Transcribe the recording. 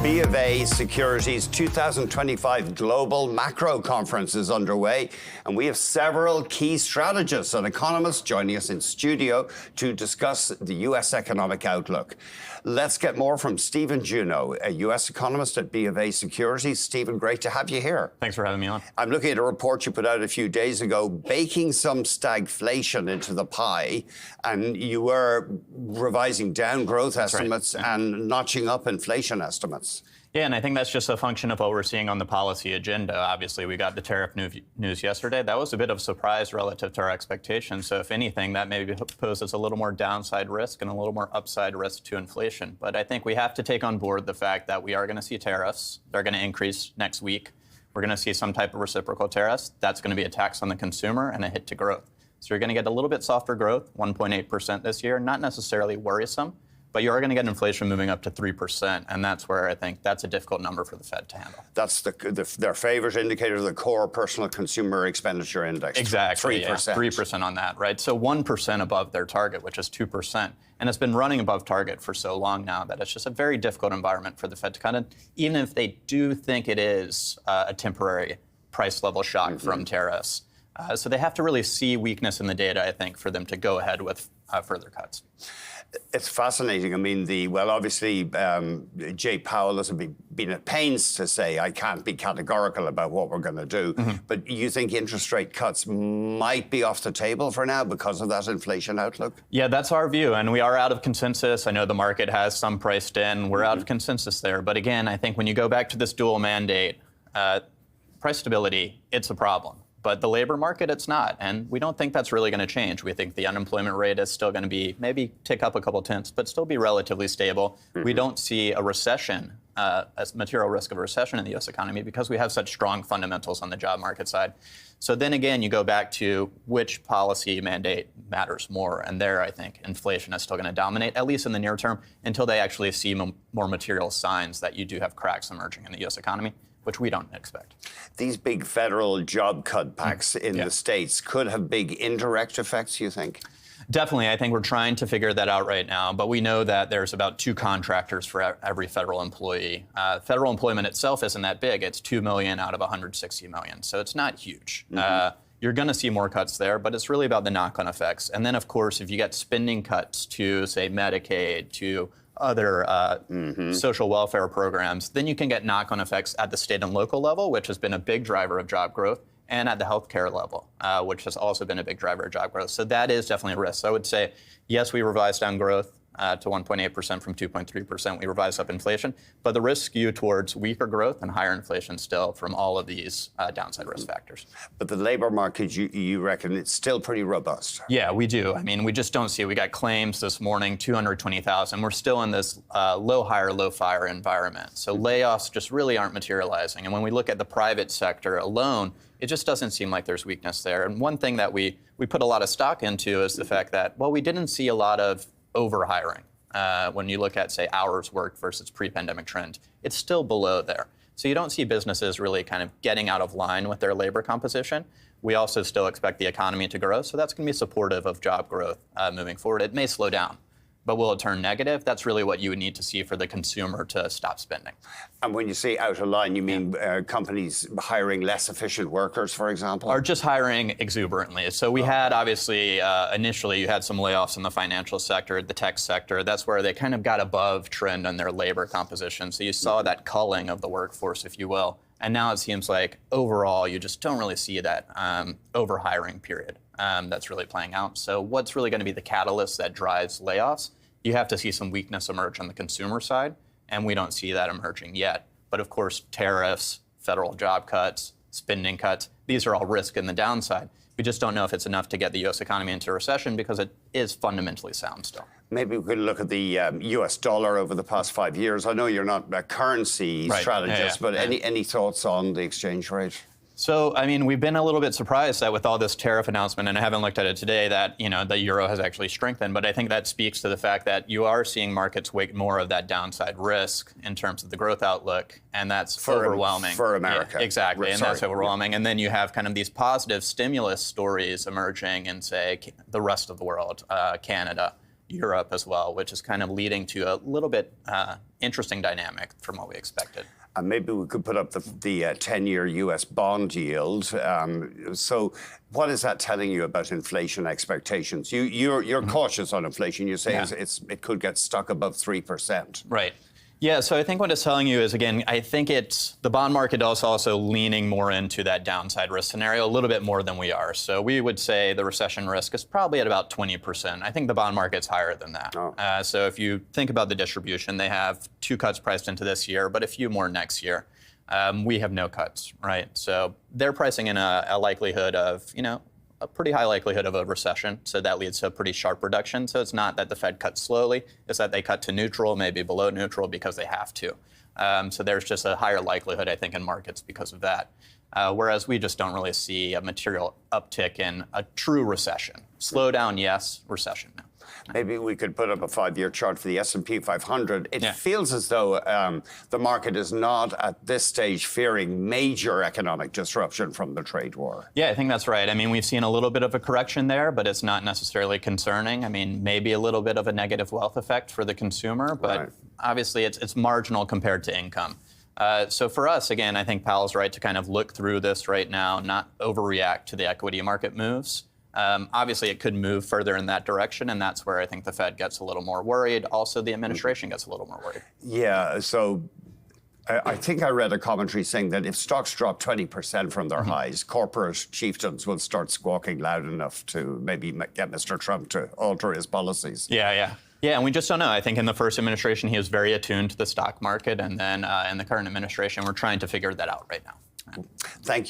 BOFA Securities 2025 Global Macro Conference is underway, and we have several key strategists and economists joining us in studio to discuss the U.S. economic outlook. Let's get more from Stephen Juneau, a U.S. economist at BOFA Securities. Stephen, great to have you here. Thanks for having me on. I'm looking at a report you put out a few days ago, baking some stagflation into the pie, and you were revising down growth estimates and notching up inflation estimates. Yeah, and I think that's just a function of what we're seeing on the policy agenda. Obviously, we got the tariff news yesterday. That was a bit of a surprise relative to our expectations. So if anything, that maybe poses a little more downside risk and a little more upside risk to inflation. But I think we have to take on board the fact that we are going to see tariffs. They're going to increase next week. We're going to see some type of reciprocal tariffs. That's going to be a tax on the consumer and a hit to growth. So you're going to get a little bit softer growth, 1.8% this year, not necessarily worrisome. But you are going to get inflation moving up to 3%, and that's where I think that's a difficult number for the Fed to handle. That's their favorite indicator, the core personal consumer expenditure index. Exactly, 3%. Yeah, 3% on that, right? So 1% above their target, which is 2%. And it's been running above target for so long now that it's just a very difficult environment for the Fed to cut in, even if they do think it is a temporary price level shock from tariffs. So they have to really see weakness in the data, I think, for them to go ahead with further cuts. It's fascinating. I mean, obviously, Jay Powell has been at pains to say, I can't be categorical about what we're going to do. But you think interest rate cuts might be off the table for now because of that inflation outlook? Yeah, that's our view. And we are out of consensus. I know the market has some priced in. We're out of consensus there. But again, I think when you go back to this dual mandate, price stability, it's a problem. But the labor market, it's not. And we don't think that's really going to change. We think the unemployment rate is still going to be maybe tick up a couple tenths, but still be relatively stable. We don't see a recession, a material risk of a recession in the U.S. economy because we have such strong fundamentals on the job market side. So then again, you go back to which policy mandate matters more. And there, I think, inflation is still going to dominate, at least in the near term, until they actually see more material signs that you do have cracks emerging in the U.S. economy, which we don't expect. These big federal job cut packs in the States could have big indirect effects, you think? Definitely. I think we're trying to figure that out right now. But we know that there's about 2 contractors for every federal employee. Federal employment itself isn't that big. It's 2 million out of 160 million. So it's not huge. You're going to see more cuts there, but it's really about the knock-on effects. And then, of course, if you get spending cuts to, say, Medicaid, to other social welfare programs, then you can get knock-on effects at the state and local level, which has been a big driver of job growth, and at the healthcare level, which has also been a big driver of job growth. So that is definitely a risk. So I would say, yes, we revised down growth to 1.8% from 2.3%. We revised up inflation, but the risks skew towards weaker growth and higher inflation still from all of these downside risk factors. But the labor market, you reckon it's still pretty robust? Yeah, we do. I mean, we just don't see it. We got claims this morning, 220,000. We're still in this low hire, low fire environment. So layoffs just really aren't materializing. And when we look at the private sector alone, it just doesn't seem like there's weakness there. And one thing that we put a lot of stock into is the fact that, well, we didn't see a lot of overhiring. When you look at, say, hours worked versus pre-pandemic trend, it's still below there. So you don't see businesses really kind of getting out of line with their labor composition. We also still expect the economy to grow, so that's going to be supportive of job growth moving forward. It may slow down, but will it turn negative? That's really what you would need to see for the consumer to stop spending. And when you say out of line, you mean companies hiring less efficient workers, for example? Or just hiring exuberantly. So we had, obviously, initially you had some layoffs in the financial sector, the tech sector. That's where they kind of got above trend on their labor composition. So you saw that culling of the workforce, if you will. And now it seems like overall you just don't really see that overhiring period that's really playing out. So what's really going to be the catalyst that drives layoffs? You have to see some weakness emerge on the consumer side, and we don't see that emerging yet. But of course, tariffs, federal job cuts, spending cuts, these are all risk in the downside. We just don't know if it's enough to get the U.S. economy into recession because it is fundamentally sound still. Maybe we could look at the U.S. dollar over the past 5 years. I know you're not a currency strategist, but any thoughts on the exchange rate? So, I mean, we've been a little bit surprised that with all this tariff announcement, and I haven't looked at it today, that, the euro has actually strengthened. But I think that speaks to the fact that you are seeing markets weight more of that downside risk in terms of the growth outlook, and that's overwhelming. For America. Yeah, exactly, and that's overwhelming. And then you have kind of these positive stimulus stories emerging in, say, the rest of the world, Canada, Europe as well, which is kind of leading to a little bit interesting dynamic from what we expected. Maybe we could put up the 10-year U.S. bond yield. So what is that telling you about inflation expectations? You're cautious on inflation. You say it could get stuck above 3%. Right. Yeah, so I think what it's telling you is, again, I think it's the bond market is also leaning more into that downside risk scenario a little bit more than we are. So we would say the recession risk is probably at about 20%. I think the bond market's higher than that. Oh. So if you think about the distribution, they have 2 cuts priced into this year, but a few more next year. We have no cuts, right? So they're pricing in a likelihood of, a pretty high likelihood of a recession, so that leads to a pretty sharp reduction. So it's not that the Fed cuts slowly, it's that they cut to neutral, maybe below neutral because they have to. So there's just a higher likelihood, I think, in markets because of that. Whereas we just don't really see a material uptick in a true recession. Slowdown, yes. Recession, no. Maybe we could put up a 5-year chart for the S&P 500. It feels as though the market is not at this stage fearing major economic disruption from the trade war. Yeah, I think that's right. I mean, we've seen a little bit of a correction there, but it's not necessarily concerning. I mean, maybe a little bit of a negative wealth effect for the consumer, but obviously it's marginal compared to income. So for us, again, I think Powell's right to kind of look through this right now, not overreact to the equity market moves. Obviously, it could move further in that direction, and that's where I think the Fed gets a little more worried. Also, the administration gets a little more worried. Yeah, so I think I read a commentary saying that if stocks drop 20% from their highs, corporate chieftains will start squawking loud enough to maybe get Mr. Trump to alter his policies. Yeah, and we just don't know. I think in the first administration, he was very attuned to the stock market, and then in the current administration, we're trying to figure that out right now. Thank you.